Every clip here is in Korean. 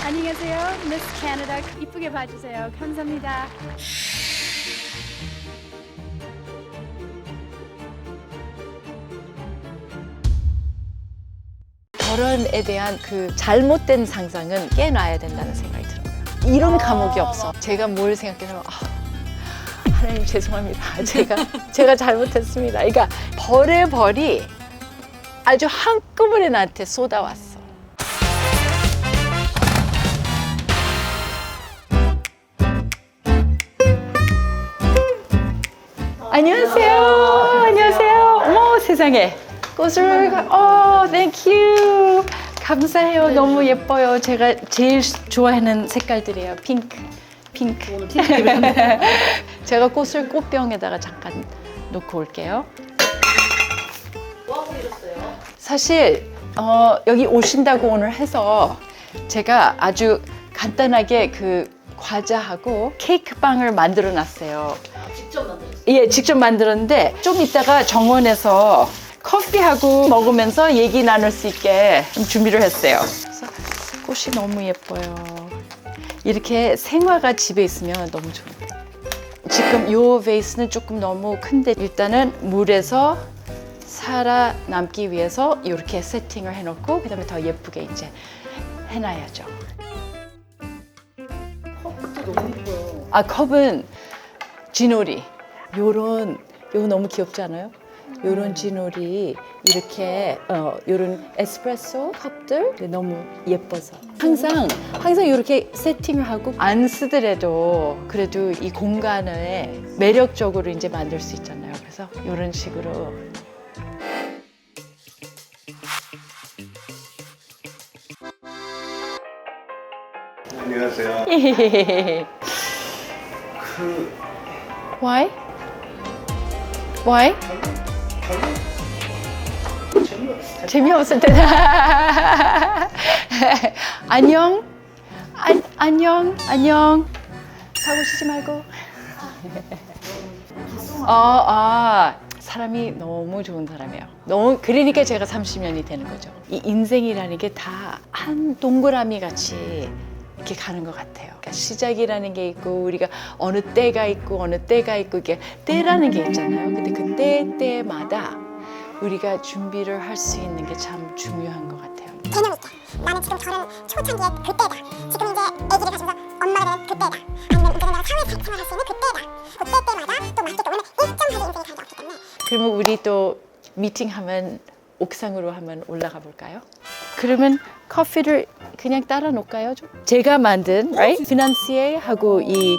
안녕하세요. 미스 캐나다 이쁘게 봐주세요. 감사합니다. 결혼에 대한 그 잘못된 상상은 깨놔야 된다는 생각이 들어요. 이런 과목이 없어. 제가 뭘 생각해서 하나님 죄송합니다. 제가 잘못했습니다. 그러니까 벌의 벌이 아주 한꺼번에 나한테 쏟아왔어. 안녕하세요. 안녕하세요. 어머 세상에. 꽃을 땡큐. 감사해요. 너무 예뻐요. 제가 제일 좋아하는 색깔들이에요. 핑크. 제가 꽃을 꽃병에다가 잠깐 놓고 올게요. 뭐 하고 계셨어요? 사실 여기 오신다고 오늘 해서 제가 아주 간단하게 그 과자하고 케이크 빵을 만들어 놨어요. 직접 만들었어요? 예, 직접 만들었는데 좀 이따가 정원에서 커피하고 먹으면서 얘기 나눌 수 있게 좀 준비를 했어요. 그래서 꽃이 너무 예뻐요. 이렇게 생화가 집에 있으면 너무 좋은데. 지금 이 베이스는 조금 너무 큰데 일단은 물에서 살아남기 위해서 이렇게 세팅을 해놓고 그다음에 더 예쁘게 이제 해놔야죠. 컵도 너무 예뻐요. 컵은 쥐놀이. 요거 너무 귀엽지 않아요? 요런 쥐놀이 이렇게 요런 에스프레소 컵들 너무 예뻐서 항상 이렇게 세팅을 하고 안 쓰더라도 그래도 이 공간을 매력적으로 이제 만들 수 있잖아요. 그래서 요런 식으로 안녕하세요. Why? Why? 재미없을 때. 안녕. 안녕. 사고 치지 말고. 사람이 너무 좋은 사람이에요. 그러니까 제가 30년이 되는 거죠. 이 인생이라는 게 다 한 동그라미 같이 이렇게 가는 것 같아요. 그러니까 시작이라는 게 있고 우리가 어느 때가 있고 이게 때라는 게 있잖아요. 근데 그 때마다 우리가 준비를 할 수 있는 게 참 중요한 것 같아요. 개념 있게 나는 지금 저런 초창기의 그때다. 지금 이제 아기를 가지면서 엄마가 되는 그때다. 아니면 이제 내가 사회생활할 수 있는 그때다. 그때 때마다 또 맞게 또 왜냐면 일정하게 인생이 가는 게 없기 때문에. 그러면 우리 또 미팅하면 옥상으로 한번 올라가 볼까요? 그러면 커피를 그냥 따라 놓을까요? 좀? 제가 만든 right? 피난시에 하고 이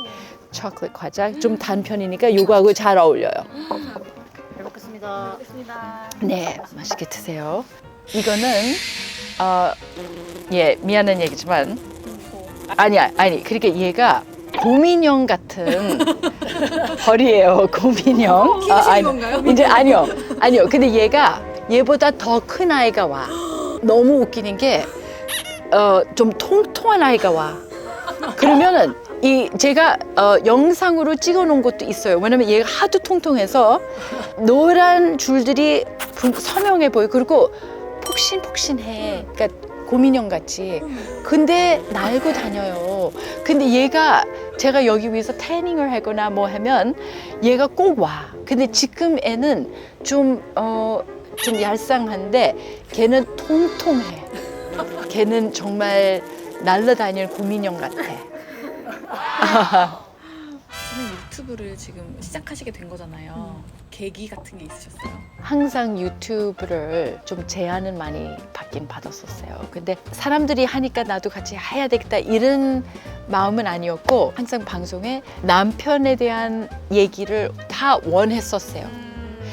초콜릿 과자 좀 단 편이니까 이거하고 잘 어울려요. 잘 먹겠습니다. 네, 맛있게 드세요. 이거는 미안한 얘기지만 아니 그러니까 얘가 곰인형 같은 벌이에요. 곰인형. 건가요? 이제 아니요. 근데 얘보다 더 큰 아이가 와. 너무 웃기는 게 좀 통통한 아이가 와. 그러면은 제가 영상으로 찍어 놓은 것도 있어요. 왜냐면 얘가 하도 통통해서 노란 줄들이 선명해 보여. 그리고 폭신폭신해. 그러니까 곰인형 같이. 근데 날고 다녀요. 근데 제가 여기 위해서 태닝을 하거나 뭐 하면 얘가 꼭 와. 근데 지금 애는 좀 얄쌍한데 걔는 통통해. 걔는 정말 날아다닐 곰인형 같아. 선생님 유튜브를 지금 시작하시게 된 거잖아요. 계기 같은 게 있으셨어요? 항상 유튜브를 좀 제안은 많이 받긴 받았었어요. 근데 사람들이 하니까 나도 같이 해야 되겠다 이런 마음은 아니었고 항상 방송에 남편에 대한 얘기를 다 원했었어요.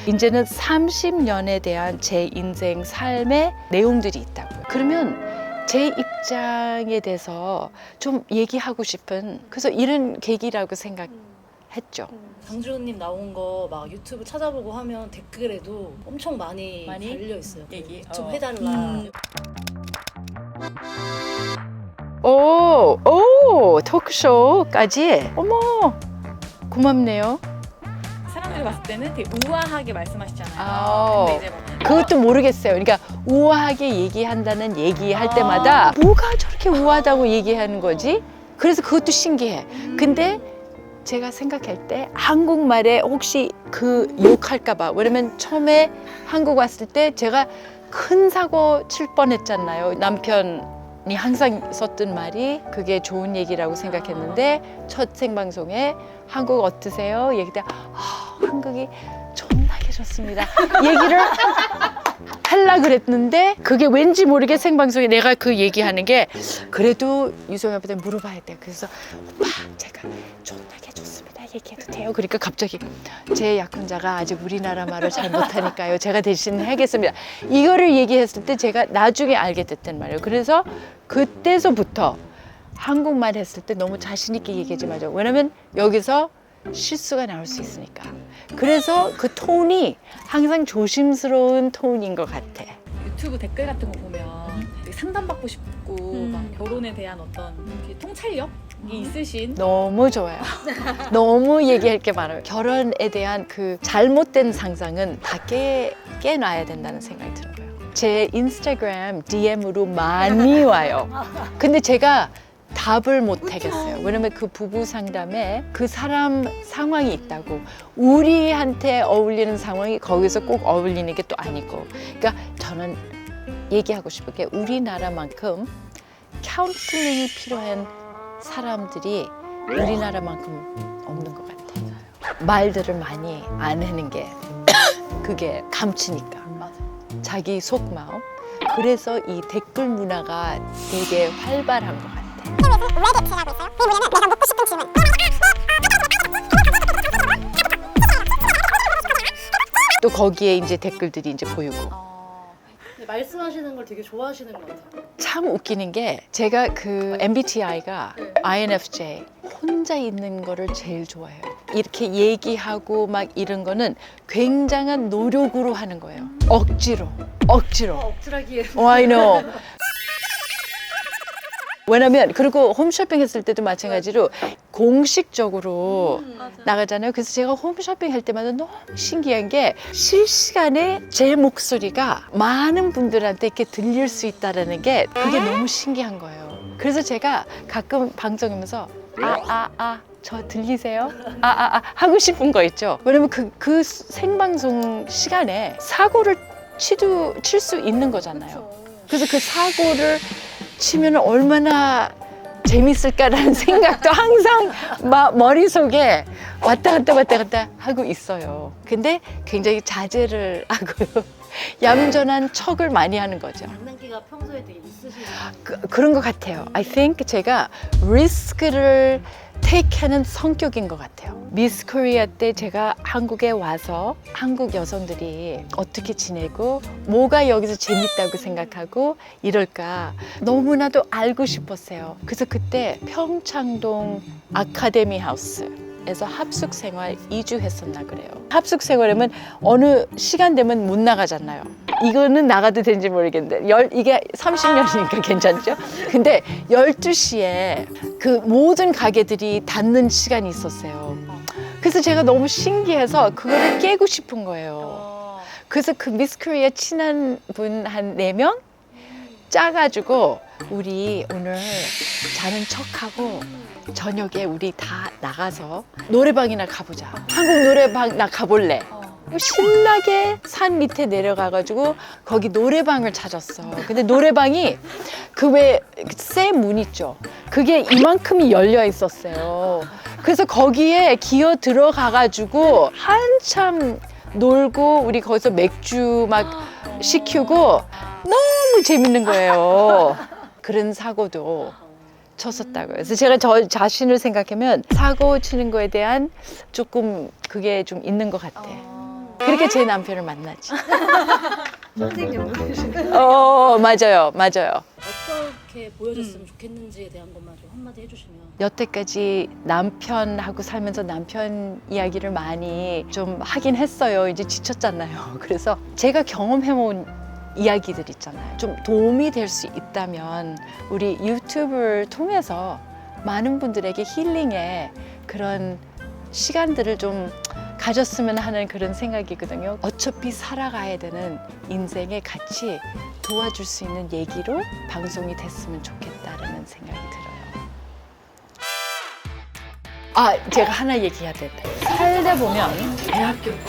이제는 30년에 대한 제 인생 삶의 내용들이 있다고요. 그러면 제 입장에 대해서 좀 얘기하고 싶은 그래서 이런 계기라고 생각했죠. 장준호님 나온 거 막 유튜브 찾아보고 하면 댓글에도 엄청 많이 달려 있어요. 얘기? 좀 해달라. 오, 토크쇼까지. 어머, 고맙네요. 사람들이 봤을 때는 되게 우아하게 말씀하시잖아요. 아우. 근데 이제 뭐 그것도 모르겠어요. 그러니까 우아하게 얘기한다는 얘기할 때마다 뭐가 저렇게 우아하다고 얘기하는 거지? 그래서 그것도 신기해. 근데 제가 생각할 때 한국말에 혹시 그 욕할까봐. 왜냐면 처음에 한국 왔을 때 제가 큰 사고 칠 뻔했잖아요. 남편이 항상 썼던 말이 그게 좋은 얘기라고 생각했는데 첫 생방송에 한국 어떠세요? 얘기 때 한국이 존나게 좋습니다. 얘기를 하려고 그랬는데 그게 왠지 모르게 생방송에 내가 그 얘기하는 게 그래도 유성이 아빠한테 물어봐야 돼요. 그래서 오빠 제가 존나게 좋습니다. 얘기해도 돼요? 그러니까 갑자기 제 약혼자가 아직 우리나라 말을 잘 못하니까요. 제가 대신 하겠습니다. 이거를 얘기했을 때 제가 나중에 알게 됐단 말이에요. 그래서 그때서부터 한국말 했을 때 너무 자신 있게 얘기하지 마죠. 왜냐면 여기서 실수가 나올 수 있으니까. 그래서 그 톤이 항상 조심스러운 톤인 것 같아. 유튜브 댓글 같은 거 보면 되게 상담받고 싶고 막 결혼에 대한 어떤 이렇게 통찰력이 있으신 너무 좋아요. 너무 얘기할 게 많아요. 결혼에 대한 그 잘못된 상상은 다 깨놔야 된다는 생각이 들어요. 제 인스타그램 DM으로 많이 와요. 근데 제가 답을 못 하겠어요. 왜냐면 그 부부 상담에 그 사람 상황이 있다고 우리한테 어울리는 상황이 거기서 꼭 어울리는 게 또 아니고. 그러니까 저는 얘기하고 싶은 게 우리나라만큼 카운슬링이 필요한 사람들이 우리나라만큼 없는 것 같아요. 말들을 많이 안 하는 게 그게 감추니까. 자기 속마음. 그래서 이 댓글 문화가 되게 활발한 것 같아요. 레딧이라고 있어요. 이 뭐냐면 내가 묻고 싶은 질문. 또 거기에 이제 댓글들이 이제 보이고. 말씀하시는 걸 되게 좋아하시는 것 같아요. 참 웃기는 게 제가 그 MBTI가 INFJ 혼자 있는 거를 제일 좋아해요. 이렇게 얘기하고 막 이런 거는 굉장한 노력으로 하는 거예요. 억지로. 억지라기에. I know. 왜냐면 그리고 홈쇼핑 했을 때도 마찬가지로 공식적으로 나가잖아요. 그래서 제가 홈쇼핑 할 때마다 너무 신기한 게 실시간에 제 목소리가 많은 분들한테 이렇게 들릴 수 있다는 게 그게 너무 신기한 거예요. 그래서 제가 가끔 방송하면서 저 들리세요? 하고 싶은 거 있죠. 왜냐면 그 생방송 시간에 사고를 칠 수 있는 거잖아요. 그래서 그 사고를 치면 얼마나 재밌을까라는 생각도 항상 머릿속에 왔다 갔다 하고 있어요. 근데 굉장히 자제를 하고 얌전한 척을 많이 하는 거죠. 장난기가 평소에 되게 있으시죠? 그런 것 같아요. I think 제가 리스크를 테이크하는 성격인 것 같아요. 미스 코리아 때 제가 한국에 와서 한국 여성들이 어떻게 지내고 뭐가 여기서 재밌다고 생각하고 이럴까 너무나도 알고 싶었어요. 그래서 그때 평창동 아카데미 하우스에서 합숙 생활 2주 했었나 그래요. 합숙 생활하면 어느 시간 되면 못 나가잖아요. 이거는 나가도 되는지 모르겠는데 이게 30년이니까 괜찮죠? 근데 12시에 그 모든 가게들이 닫는 시간이 있었어요. 그래서 제가 너무 신기해서 그거를 깨고 싶은 거예요. 그래서 그 미스 코리아 친한 분 한 4명 짜가지고 우리 오늘 자는 척하고 저녁에 우리 다 나가서 노래방이나 가보자. 한국 노래방 나 가볼래. 신나게 산 밑에 내려가가지고 거기 노래방을 찾았어. 근데 노래방이 그 왜 새 문 있죠. 그게 이만큼이 열려 있었어요. 그래서 거기에 기어 들어가가지고 한참 놀고 우리 거기서 맥주 막 시키고 너무 재밌는 거예요. 그런 사고도 쳤었다고요. 그래서 제가 저 자신을 생각하면 사고 치는 거에 대한 조금 그게 좀 있는 것 같아. 그렇게 제 남편을 만나지. 선생님 맞아요. 어떻게 보여줬으면 좋겠는지에 대한 것만 좀 한마디 해주시면. 여태까지 남편하고 살면서 남편 이야기를 많이 좀 하긴 했어요. 이제 지쳤잖아요. 그래서 제가 경험해온 이야기들 있잖아요. 좀 도움이 될 수 있다면 우리 유튜브를 통해서 많은 분들에게 힐링의 그런 시간들을 좀 가졌으면 하는 그런 생각이거든요. 어차피 살아가야 되는 인생에 같이 도와줄 수 있는 얘기로 방송이 됐으면 좋겠다라는 생각이 들어요. 아, 제가 하나 얘기해야 된다. 살다 보면 대학교 때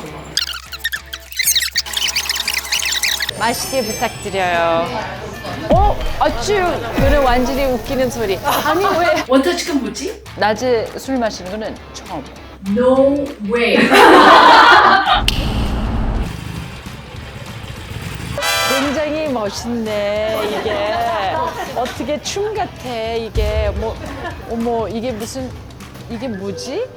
맛있게 부탁드려요. 아쭈! 그는 완전히 웃기는 소리. 아니 왜? 원터치가 뭐지? 낮에 술 마시는 거는 처음. No way. 굉장히 멋있네 이게. 어떻게 춤 같아 이게. 어머 이게 무슨 이게 뭐지?